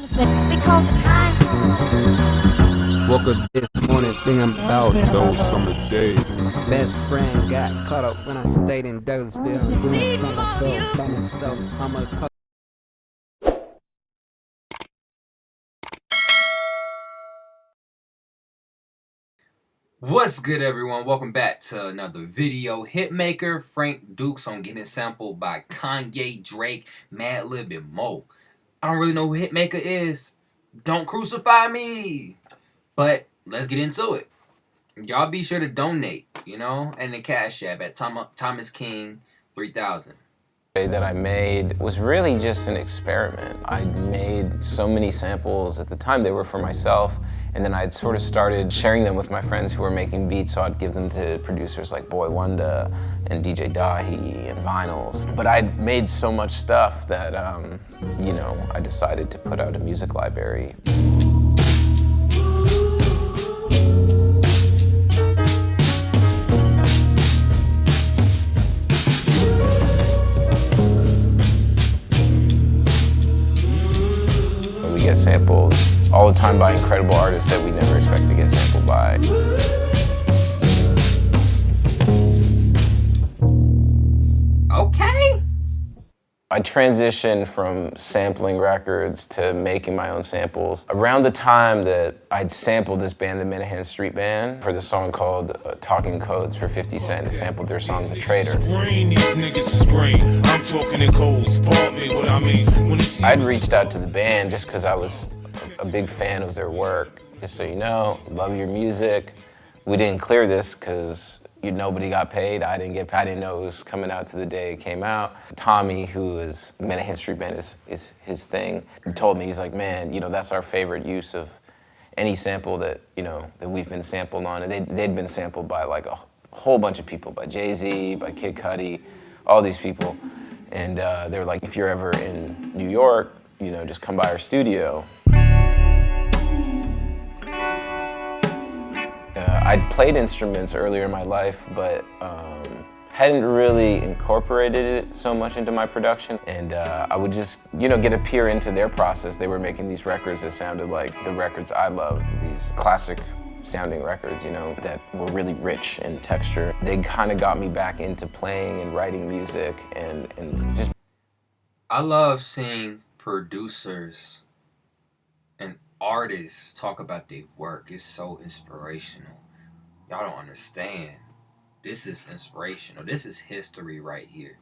Because the times Woke up this morning thinking about Those summer days. best friend got caught up when I stayed in Douglasville. Doing some stuff by myself. I'm a What's good, everyone? Welcome back to another video. Hitmaker Frank Dukes on getting sampled by Kanye, Drake, Madlib, and Mo. I don't really know who Hitmaker is. Don't crucify me. But let's get into it. Y'all be sure to donate, and the Cash App at Thomas King 3000. That I made was really just an experiment. I made so many samples. At the time they were for myself, and then I'd sort of started sharing them with my friends who were making beats, so I'd give them to producers like Boy Wonder and DJ Dahi and Vinyls. But I'd made so much stuff that, I decided to put out a music library. We get sampled all the time by incredible artists that we never expect to get sampled by. Okay. I transitioned from sampling records to making my own samples around the time that I'd sampled this band, the Minahan Street Band, for the song called Talking Codes for 50 Cent. I sampled their song, The Traitor. I'd reached out to the band just because I was a big fan of their work. Just so you know, love your music. We didn't clear this because nobody got paid. I didn't know it was coming out to the day it came out. Tommy, who is Minahan Street Band is his thing, he told me, he's like, man, that's our favorite use of any sample that we've been sampled on. And they'd been sampled by like a whole bunch of people, by Jay-Z, by Kid Cudi, all these people. And they were like, if you're ever in New York, just come by our studio. I'd played instruments earlier in my life, but hadn't really incorporated it so much into my production. And I would just, get a peer into their process. They were making these records that sounded like the records I loved, these classic sounding records, that were really rich in texture. They kind of got me back into playing and writing music and just... I love seeing producers and artists talk about their work. It's so inspirational. Y'all don't understand. This is inspirational. This is history right here.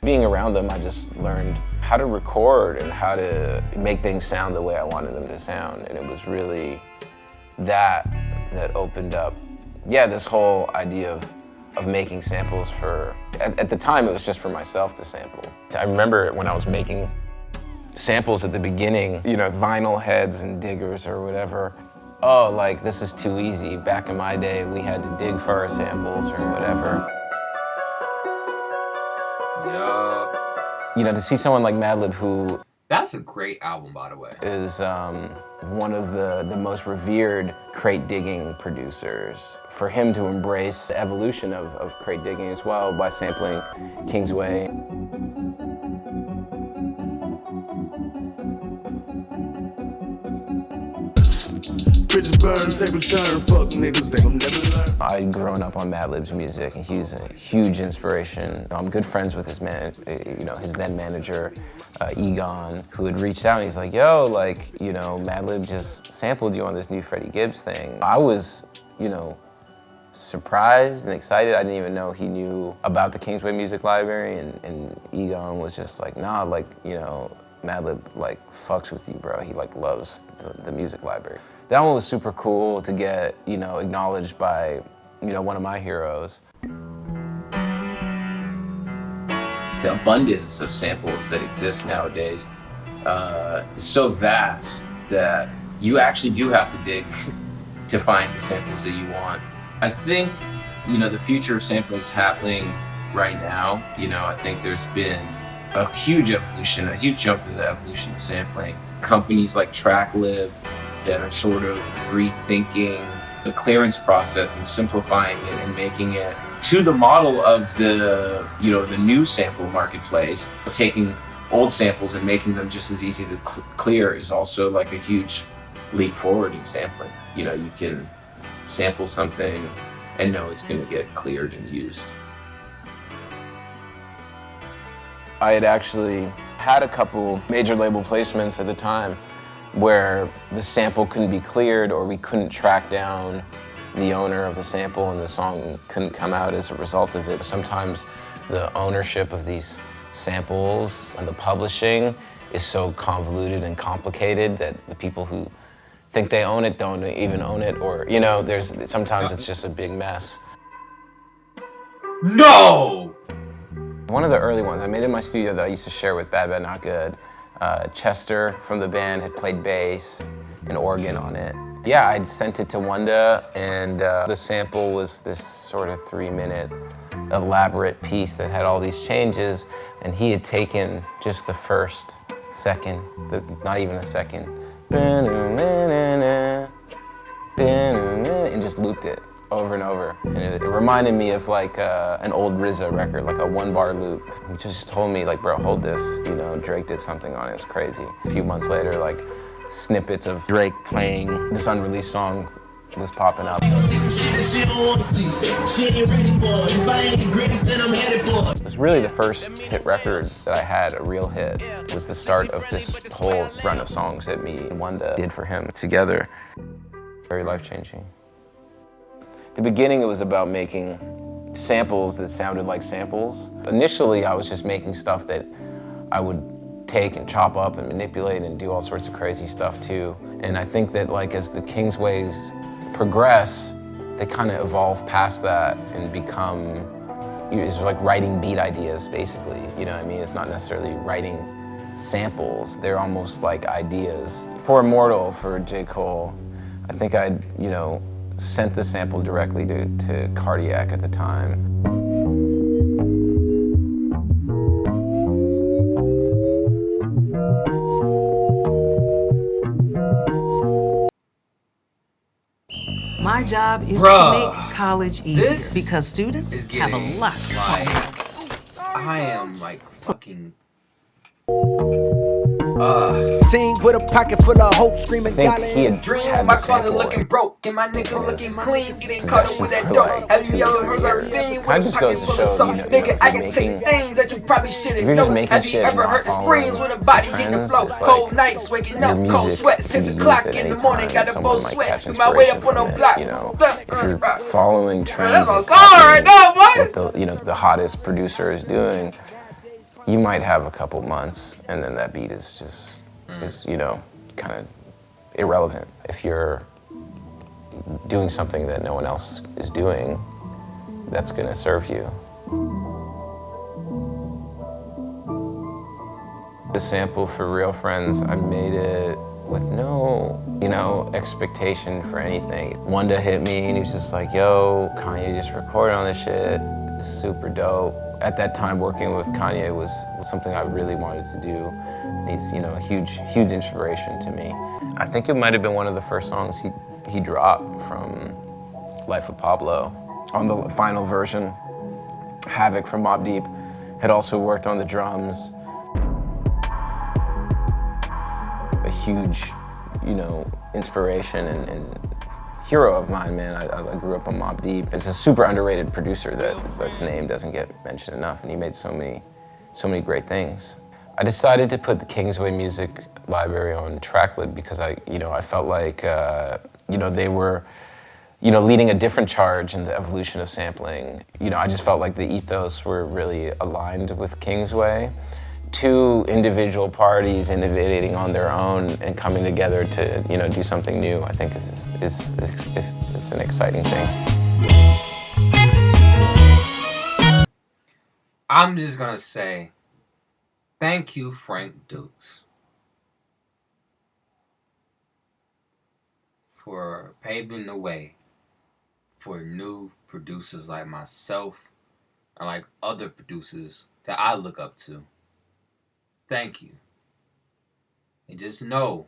Being around them, I just learned how to record and how to make things sound the way I wanted them to sound. And it was really that opened up, this whole idea of making samples for, at the time it was just for myself to sample. I remember when I was making samples at the beginning, vinyl heads and diggers or whatever. Oh, like, this is too easy. Back in my day, we had to dig for our samples or whatever. Yeah. To see someone like Madlib, who... That's a great album, by the way. Is one of the most revered crate digging producers. For him to embrace the evolution of crate digging as well by sampling Kingsway. I'd grown up on Madlib's music, and he's a huge inspiration. I'm good friends with his his then manager, Egon, who had reached out, and he's like, yo, Madlib just sampled you on this new Freddie Gibbs thing. I was, surprised and excited. I didn't even know he knew about the Kingsway Music Library, and Egon was just like, nah, Madlib fucks with you, bro. He loves the music library. That one was super cool to get, acknowledged by, one of my heroes. The abundance of samples that exist nowadays is so vast that you actually do have to dig to find the samples that you want. I think, the future of sampling is happening right now. I think there's been a huge evolution, a huge jump in the evolution of sampling. Companies like TrackLib that are sort of rethinking the clearance process and simplifying it and making it to the model of the, the new sample marketplace, taking old samples and making them just as easy to clear is also like a huge leap forward in sampling. You know, you can sample something and know it's going to get cleared and used. I had actually had a couple major label placements at the time where the sample couldn't be cleared, or we couldn't track down the owner of the sample and the song couldn't come out as a result of it. Sometimes the ownership of these samples and the publishing is so convoluted and complicated that the people who think they own it don't even own it, or, you know, sometimes it's just a big mess. No! One of the early ones I made in my studio that I used to share with Bad Bad Not Good, Chester from the band had played bass and organ on it. Yeah, I'd sent it to Wanda, and the sample was this sort of 3-minute elaborate piece that had all these changes, and he had taken just the first second, not even a second, and just looped it over and over. And it reminded me of like an old RZA record, like a 1-bar loop. He just told me, like, bro, hold this. You know, Drake did something on it, it's crazy. A few months later, like, snippets of Drake playing this unreleased song was popping up. It was really the first hit record that I had, a real hit. It was the start of this whole run of songs that me and Wanda did for him together. Very life-changing. At the beginning, it was about making samples that sounded like samples. Initially, I was just making stuff that I would take and chop up and manipulate and do all sorts of crazy stuff too. And I think that, like, as the Kingsways progress, they kind of evolve past that and become, it's like writing beat ideas, basically. You know what I mean? It's not necessarily writing samples. They're almost like ideas. For Immortal, for J. Cole, I think I'd, you know, sent the sample directly to Cardiac at the time. My job is Bruh, to make college easier because students have a lot. Like, I am like fucking. Sing with a pocket full of hope, screaming. I think he had Dream had in my the closet sample looking broke, and my nigga looking clean, getting caught up with that for dope. like Have 2 you or ever 3 heard years. that thing It with kind a of just pocket goes to full of show, something? you know, Nigga, I if can you're take making, things that you probably if shouldn't you're just know. making Have you shit ever and heard the not screams following when a body hit the trends, flow? it's Cold like nights, waking your up, cold music sweat, can 6 be o'clock used at in the any morning, time. got the Someone full might sweat, catch my way inspiration up on from the it, block. you know. If you're following trends, That's a and song right now, boy. what the, you know, the hottest producer is doing, you might have a couple months, and then that beat is just, you know, kind of irrelevant. If you're doing something that no one else is doing, that's gonna serve you. The sample for Real Friends, I made it with no, you know, expectation for anything. Wanda hit me and he was just like, yo, Kanye just recorded on this shit. It's super dope. At that time, working with Kanye was something I really wanted to do. He's, you know, a huge inspiration to me. I think it might have been one of the first songs he dropped from Life of Pablo. On the final version, Havoc from Mobb Deep had also worked on the drums. A huge, you know, inspiration and hero of mine, man. I grew up on Mobb Deep. It's a super underrated producer that's name doesn't get mentioned enough, and he made so many great things. I decided to put the Kingsway Music Library on Tracklib because I felt like, you know, they were, you know, leading a different charge in the evolution of sampling. You know, I just felt like the ethos were really aligned with Kingsway. 2 individual parties innovating on their own and coming together to, you know, do something new, I think it's an exciting thing. I'm just gonna say, thank you, Frank Dukes, for paving the way for new producers like myself and like other producers that I look up to. Thank you. And just know,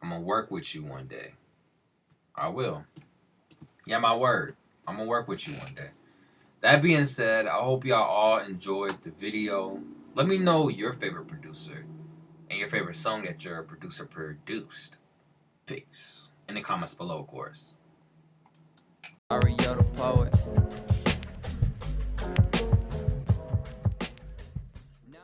I'm gonna work with you one day. I will. Yeah, my word. I'm gonna work with you one day. That being said, I hope y'all all enjoyed the video. Let me know your favorite producer and your favorite song that your producer produced. Peace. In the comments below, of course. Mario the poet.